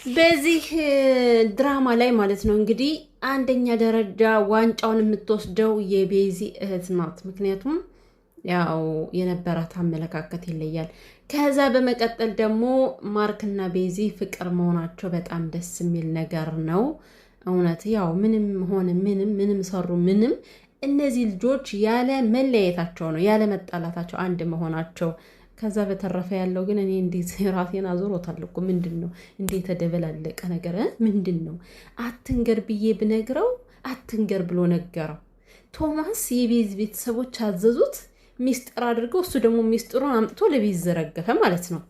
በዚህ ድራማ ላይ ማለት ነው እንግዲህ አንደኛ ደረጃ ዋንጫውን የምትወስደው የቤዚ እህት ናት። ምክንያቱም ያው የነበራት አመለካከት ይለያል። ከዛ በመቀጠል ደግሞ ማርክና ቤዚ ፍቅር መሆናቸው በጣም ደስ የሚል ነገር ነው። እውነት ያው ምንም ሆነ ምንም ሰሩ ምንም እነዚህ ልጆች ያለ መለያየታቸው ነው ያለ መጣላታቸው አንድ መሆናቸው። ከዛ በተረፈ ያለው ግን እኔ እንዴት ራሴን አዞሮታል እኮ ምንድን ነው እንዴ የተደበላለቀ ነገር ምንድን ነው? አትንገር ብዬ ብነግረው አትንገር ብሎ ነገረው። ቶማስ የቤዝ ቤተሰቦች አዘዙት ሚስጥር አድርገው፣ እሱ ደግሞ ሚስጥሩን አምጥቶ ለቤዝ ዘረገፈ ማለት ነው።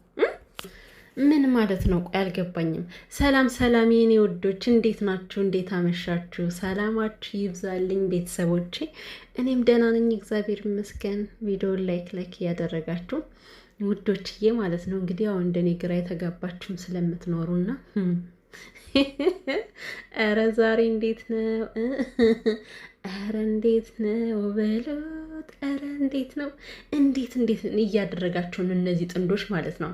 ምን ማለት ነው? ቆይ አልገባኝም። ሰላም ሰላም የኔ ውዶች እንዴት ናችሁ? እንዴት አመሻችሁ? ሰላማችሁ ይብዛልኝ ቤተሰቦቼ። እኔም ደህና ነኝ እግዚአብሔር ይመስገን። ቪዲዮውን ላይክ እያደረጋችሁ ውዶችዬ ማለት ነው። እንግዲህ ያው እንደኔ ግራ የተጋባችሁም ስለምትኖሩና ኧረ ዛሬ እንዴት ነው? ኧረ እንዴት ነው በሉት። ኧረ እንዴት ነው? እንዴት እያደረጋችሁ ነው እነዚህ ጥንዶች ማለት ነው።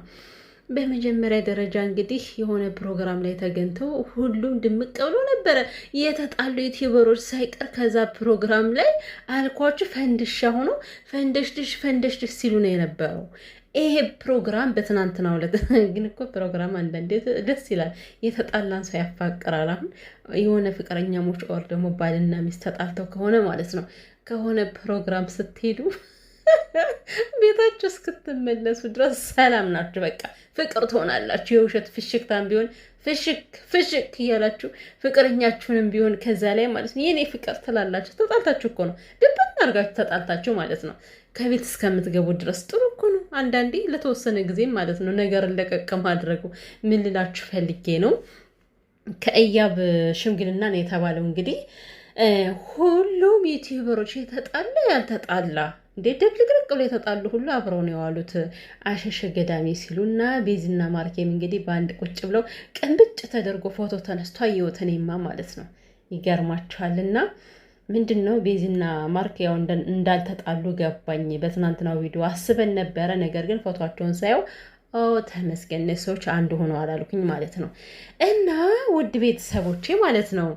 በመጀመሪያ ደረጃ እንግዲህ የሆነ ፕሮግራም ላይ ተገኝተው ሁሉም ድምቅ ብሎ ነበረ የተጣሉ ዩቲዩበሮች ሳይቀር። ከዛ ፕሮግራም ላይ አልኳችሁ ፈንድሻ ሆኖ ፈንደሽድሽ ሲሉ ነው የነበረው። ይሄ ፕሮግራም በትናንትናው ዕለት ግን እኮ ፕሮግራም አንዳንዴ ደስ ይላል። የተጣላን ሰው ያፋቅራል። አሁን የሆነ ፍቅረኛሞች ኦር ደግሞ ባልና ሚስት ተጣልተው ከሆነ ማለት ነው ከሆነ ፕሮግራም ስትሄዱ ቤታችሁ እስክትመለሱ ድረስ ሰላም ናችሁ። በቃ ፍቅር ትሆናላችሁ። የውሸት ፍሽክታም ቢሆን ፍሽክ እያላችሁ ፍቅረኛችሁንም ቢሆን ከዛ ላይ ማለት ነው የኔ ፍቅር ትላላችሁ። ተጣልታችሁ እኮ ነው ድብን አድርጋችሁ ተጣልታችሁ ማለት ነው ከቤት እስከምትገቡ ድረስ ጥሩ እኮ ነው። አንዳንዴ ለተወሰነ ጊዜም ማለት ነው ነገርን ለቀቅ ማድረጉ። ምን ልላችሁ ፈልጌ ነው ከእያብ ሽምግልና ነው የተባለው። እንግዲህ ሁሉም ዩቲዩበሮች የተጣላ ያልተጣላ እንዴት ደብልቅልቅ ብሎ የተጣሉ ሁሉ አብረው ነው የዋሉት አሸሸ ገዳሜ ሲሉና ቤዚና ማርኬም እንግዲህ በአንድ ቁጭ ብለው ቅንብጭ ተደርጎ ፎቶ ተነስቶ አየሁት እኔማ ማለት ነው። ይገርማችኋልና ምንድን ነው ቤዚና ማርክ ያው እንዳልተጣሉ ገባኝ። በትናንትናው ቪዲዮ አስበን ነበረ፣ ነገር ግን ፎቶቸውን ሳየው ተመስገን ሰዎች አንድ ሆነው አላልኩኝ ማለት ነው። እና ውድ ቤተሰቦቼ ማለት ነው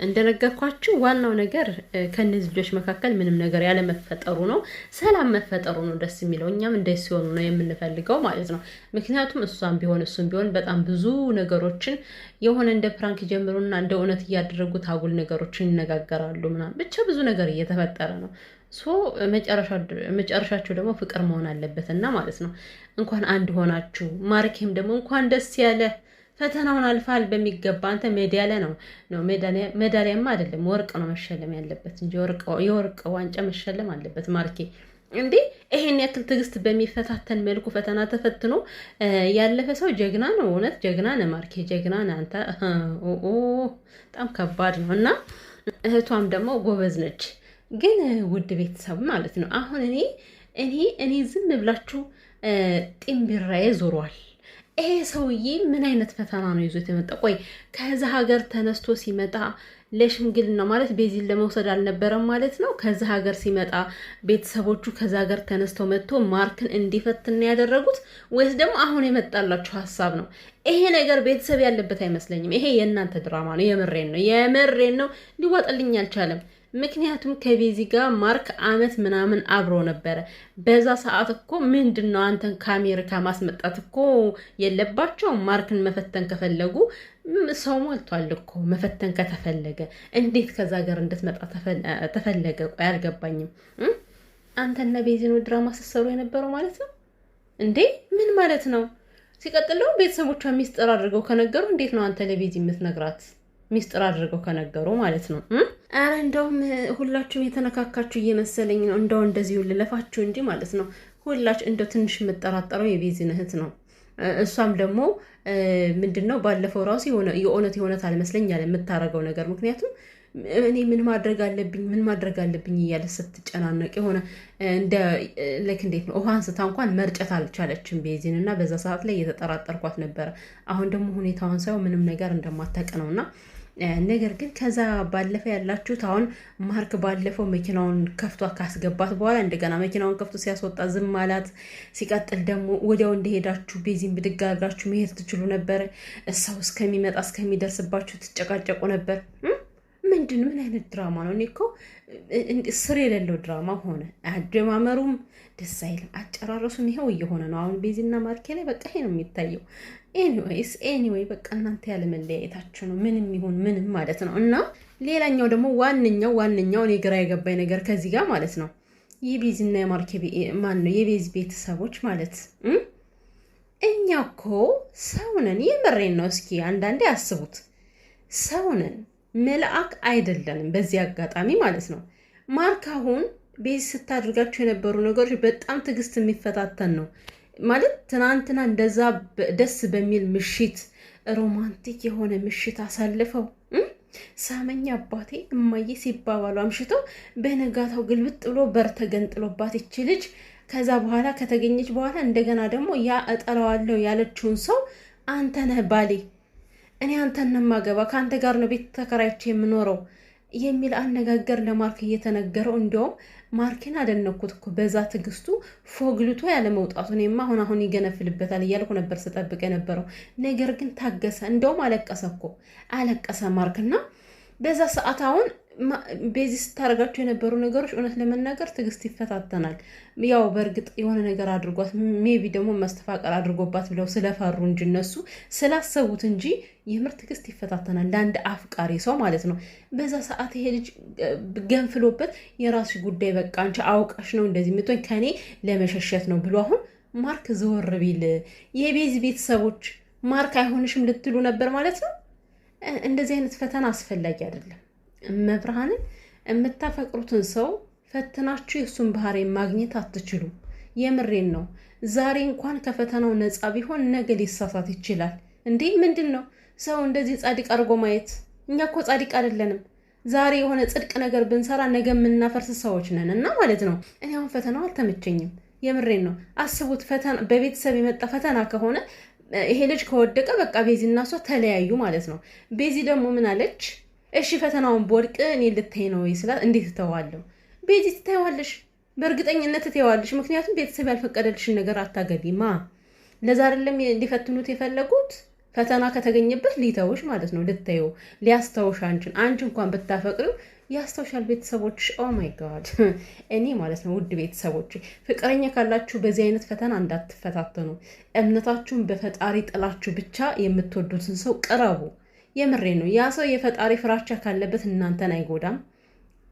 እንደነገርኳችሁ ዋናው ነገር ከነዚህ ልጆች መካከል ምንም ነገር ያለ መፈጠሩ ነው፣ ሰላም መፈጠሩ ነው ደስ የሚለው። እኛም እንደዚህ ሲሆኑ ነው የምንፈልገው ማለት ነው። ምክንያቱም እሱም ቢሆን በጣም ብዙ ነገሮችን የሆነ እንደ ፕራንክ ጀምሩና እንደ እውነት እያደረጉት አጉል ነገሮችን ይነጋገራሉ ምናምን፣ ብቻ ብዙ ነገር እየተፈጠረ ነው። መጨረሻቸው ደግሞ ፍቅር መሆን አለበት እና ማለት ነው። እንኳን አንድ ሆናችሁ። ማርኬም ደግሞ እንኳን ደስ ያለ ፈተናውን አልፋል በሚገባ። አንተ ሜዳሊያ ነው ሜዳሊያማ አይደለም ወርቅ ነው መሸለም ያለበት እንጂ የወርቅ ዋንጫ መሸለም አለበት ማርኬ። እንዴ ይሄን ያክል ትዕግስት በሚፈታተን መልኩ ፈተና ተፈትኖ ያለፈ ሰው ጀግና ነው። እውነት ጀግና ነህ ማርኬ፣ ጀግና ነህ አንተ። በጣም ከባድ ነው እና እህቷም ደግሞ ጎበዝ ነች። ግን ውድ ቤተሰብ ማለት ነው አሁን እኔ ዝም ብላችሁ ጢምቢራዬ ዞሯል። ይሄ ሰውዬ ምን አይነት ፈተና ነው ይዞት የመጣ? ቆይ ከዛ ሀገር ተነስቶ ሲመጣ ለሽምግልና ማለት ቤዚን ለመውሰድ አልነበረም ማለት ነው። ከዛ ሀገር ሲመጣ ቤተሰቦቹ ከዛ ሀገር ተነስተው መጥቶ ማርክን እንዲፈትን ያደረጉት ወይስ ደግሞ አሁን የመጣላችሁ ሀሳብ ነው? ይሄ ነገር ቤተሰብ ያለበት አይመስለኝም። ይሄ የእናንተ ድራማ ነው። የምሬን ነው። ሊዋጥልኝ አልቻለም። ምክንያቱም ከቤዚ ጋር ማርክ አመት ምናምን አብሮ ነበረ። በዛ ሰዓት እኮ ምንድን ነው አንተን ከአሜሪካ ማስመጣት እኮ የለባቸው። ማርክን መፈተን ከፈለጉ ሰው ሞልቷል እኮ። መፈተን ከተፈለገ እንዴት ከዛ ሀገር እንድትመጣ ተፈለገ? ቆይ አልገባኝም። አንተና ቤዚ ነው ድራማ ስትሰሩ የነበረው ማለት ነው እንዴ? ምን ማለት ነው? ሲቀጥለው ቤተሰቦቿ ሚስጥር አድርገው ከነገሩ እንዴት ነው አንተ ለቤዚ የምትነግራት? ሚስጥር አድርገው ከነገሩ ማለት ነው። አረ እንደውም ሁላችሁም የተነካካችሁ እየመሰለኝ ነው። እንደው እንደዚሁ ልለፋችሁ እንጂ ማለት ነው ሁላችሁ እንደው ትንሽ የምጠራጠረው የቤዚን እህት ነው። እሷም ደግሞ ምንድን ነው ባለፈው ራሱ የእውነት አልመስለኝ ያለ የምታረገው ነገር። ምክንያቱም እኔ ምን ማድረግ አለብኝ እያለ ስትጨናነቅ የሆነ እንደ እንዴት ነው ውሃ አንስታ እንኳን መርጨት አልቻለችም ቤዚን። እና በዛ ሰዓት ላይ እየተጠራጠርኳት ነበረ። አሁን ደግሞ ሁኔታውን ሳይሆን ምንም ነገር እንደማታውቅ ነው እና ነገር ግን ከዛ ባለፈ ያላችሁት አሁን ማርክ ባለፈው መኪናውን ከፍቶ ካስገባት በኋላ እንደገና መኪናውን ከፍቶ ሲያስወጣ ዝም አላት። ሲቀጥል ደግሞ ወዲያው እንደሄዳችሁ ቤዚን ብድግ አድርጋችሁ መሄድ ትችሉ ነበር። እሳው እስከሚመጣ እስከሚደርስባችሁ ትጨቃጨቁ ነበር። ምን አይነት ድራማ ነው? እኔ እኮ ስር የሌለው ድራማ ሆነ። አጀማመሩም ደስ አይልም፣ አጨራረሱም ይኸው እየሆነ ነው። አሁን ቤዚና ማርኬ ላይ በቃ ይሄ ነው የሚታየው። ኤኒዌይ በቃ እናንተ ያለ መለያየታችሁ ነው፣ ምንም ይሁን ምንም ማለት ነው። እና ሌላኛው ደግሞ ዋነኛው እኔ ግራ የገባኝ ነገር ከዚህ ጋር ማለት ነው የቤዚና የማርኬ ነው የቤዚ ቤተሰቦች ማለት እኛ እኮ ሰውነን፣ የምሬን ነው። እስኪ አንዳንዴ አስቡት፣ ሰውነን መልአክ አይደለንም። በዚህ አጋጣሚ ማለት ነው ማርክ አሁን ቤዚ ስታደርጋቸው የነበሩ ነገሮች በጣም ትዕግስት የሚፈታተን ነው ማለት ትናንትና እንደዛ ደስ በሚል ምሽት ሮማንቲክ የሆነ ምሽት አሳልፈው ሳመኛ አባቴ እማዬ ሲባባሉ አምሽተው በነጋታው ግልብጥ ብሎ በር ተገንጥሎባት ይች ልጅ ከዛ በኋላ ከተገኘች በኋላ እንደገና ደግሞ ያ እጠራዋለሁ ያለችውን ሰው አንተ ነህ ባሌ፣ እኔ አንተን ነው የማገባ፣ ከአንተ ጋር ነው ቤት ተከራይቼ የምኖረው የሚል አነጋገር ለማርክ እየተነገረው፣ እንዲያውም ማርኬን አደነኩት እኮ በዛ ትዕግስቱ ፎግልቶ ያለ መውጣቱ። እኔማ አሁን ይገነፍልበታል እያልኩ ነበር ስጠብቅ የነበረው። ነገር ግን ታገሰ። እንደውም አለቀሰ ማርክና በዛ ሰዓት አሁን ቤዚ ስታደርጋቸው የነበሩ ነገሮች እውነት ለመናገር ትዕግስት ይፈታተናል። ያው በእርግጥ የሆነ ነገር አድርጓት ሜቢ ደግሞ መስተፋቀር አድርጎባት ብለው ስለፈሩ እንጂ እነሱ ስላሰቡት እንጂ የምር ትዕግስት ይፈታተናል ለአንድ አፍቃሪ ሰው ማለት ነው። በዛ ሰዓት ይሄ ልጅ ገንፍሎበት የራስሽ ጉዳይ በቃ አንቺ አውቀሽ ነው እንደዚህ የምትሆኝ ከኔ ለመሸሸት ነው ብሎ አሁን ማርክ ዘወር ቢል የቤዚ ቤተሰቦች ማርክ አይሆንሽም ልትሉ ነበር ማለት ነው። እንደዚህ አይነት ፈተና አስፈላጊ አይደለም። መብርሃንን የምታፈቅሩትን ሰው ፈትናችሁ የእሱን ባህሪ ማግኘት አትችሉ። የምሬን ነው። ዛሬ እንኳን ከፈተናው ነፃ ቢሆን ነገ ሊሳሳት ይችላል። እንዴ ምንድን ነው ሰው እንደዚህ ጻድቅ አድርጎ ማየት? እኛ እኮ ጻድቅ አይደለንም። ዛሬ የሆነ ጽድቅ ነገር ብንሰራ ነገ የምናፈርስ ሰዎች ነን እና ማለት ነው። እኔ አሁን ፈተናው አልተመቸኝም። የምሬን ነው። አስቡት፣ ፈተና በቤተሰብ የመጣ ፈተና ከሆነ ይሄ ልጅ ከወደቀ በቃ ቤዚ እና እሷ ተለያዩ ማለት ነው። ቤዚ ደግሞ ምን አለች? እሺ ፈተናውን በወድቅ እኔ ልታይ ነው ስላት፣ እንዴት እተዋለሁ? ቤዚ ትታይዋለሽ፣ በእርግጠኝነት ትታይዋለሽ። ምክንያቱም ቤተሰብ ያልፈቀደልሽን ነገር አታገቢማ። ለዛ አይደለም ሊፈትኑት የፈለጉት። ፈተና ከተገኘበት ሊተውሽ ማለት ነው። ልታዩ ሊያስተውሽ አንቺ እንኳን ብታፈቅሪው ያስተውሻል። ቤተሰቦች ኦ ማይ ጋድ እኔ ማለት ነው ውድ ቤተሰቦች ፍቅረኛ ካላችሁ በዚህ አይነት ፈተና እንዳትፈታተኑ። እምነታችሁን በፈጣሪ ጥላችሁ ብቻ የምትወዱትን ሰው ቅረቡ። የምሬ ነው። ያ ሰው የፈጣሪ ፍራቻ ካለበት እናንተን አይጎዳም፣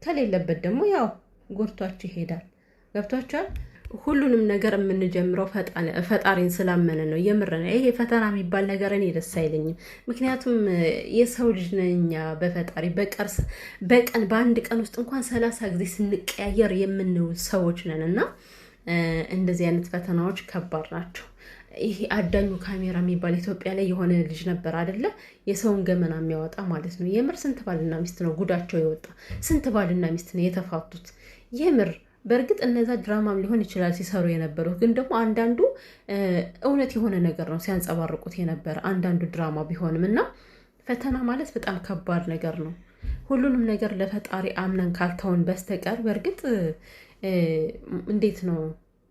ከሌለበት ደግሞ ያው ጎድቷችሁ ይሄዳል። ገብቷችኋል? ሁሉንም ነገር የምንጀምረው ፈጣሪን ስላመነ ነው። የምር ነው። ይሄ ፈተና የሚባል ነገር እኔ ደስ አይለኝም። ምክንያቱም የሰው ልጅ ነኛ በፈጣሪ በቀን በአንድ ቀን ውስጥ እንኳን 30 ጊዜ ስንቀያየር የምንውል ሰዎች ነን እና እንደዚህ አይነት ፈተናዎች ከባድ ናቸው። ይሄ አዳኙ ካሜራ የሚባል ኢትዮጵያ ላይ የሆነ ልጅ ነበር አይደለ? የሰውን ገመና የሚያወጣ ማለት ነው። የምር ስንት ባልና ሚስት ነው ጉዳቸው የወጣ? ስንት ባልና ሚስት ነው የተፋቱት? የምር በእርግጥ እነዛ ድራማም ሊሆን ይችላል ሲሰሩ የነበሩት፣ ግን ደግሞ አንዳንዱ እውነት የሆነ ነገር ነው ሲያንጸባርቁት የነበረ፣ አንዳንዱ ድራማ ቢሆንም እና ፈተና ማለት በጣም ከባድ ነገር ነው። ሁሉንም ነገር ለፈጣሪ አምነን ካልተውን በስተቀር በእርግጥ እንዴት ነው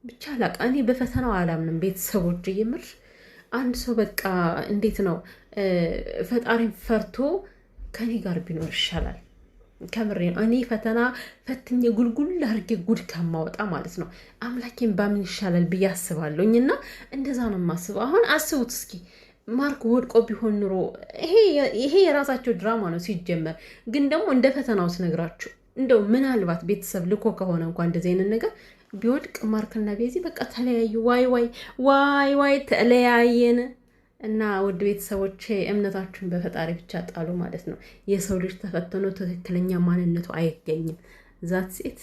ብቻ ላቃ እኔ በፈተናው አላምንም። ቤተሰቦች የምር አንድ ሰው በቃ እንዴት ነው ፈጣሪን ፈርቶ ከኔ ጋር ቢኖር ይሻላል። ከምሬ ነው። እኔ ፈተና ፈትኜ ጉልጉል አድርጌ ጉድ ከማወጣ ማለት ነው አምላኬን ባምን ይሻላል ብዬ አስባለሁኝ። እና እንደዛ ነው የማስበው። አሁን አስቡት እስኪ ማርክ ወድቆ ቢሆን ኑሮ ይሄ የራሳቸው ድራማ ነው ሲጀመር። ግን ደግሞ እንደ ፈተናው ስነግራችሁ እንደው ምናልባት ቤተሰብ ልኮ ከሆነ እንኳን እንደዚህ አይነት ነገር ቢወድቅ ማርክና ቤዚ በቃ ተለያዩ። ዋይ ተለያየን። እና ውድ ቤተሰቦቼ እምነታችሁን በፈጣሪ ብቻ ጣሉ ማለት ነው። የሰው ልጅ ተፈትኖ ትክክለኛ ማንነቱ አይገኝም። ዛት ሴት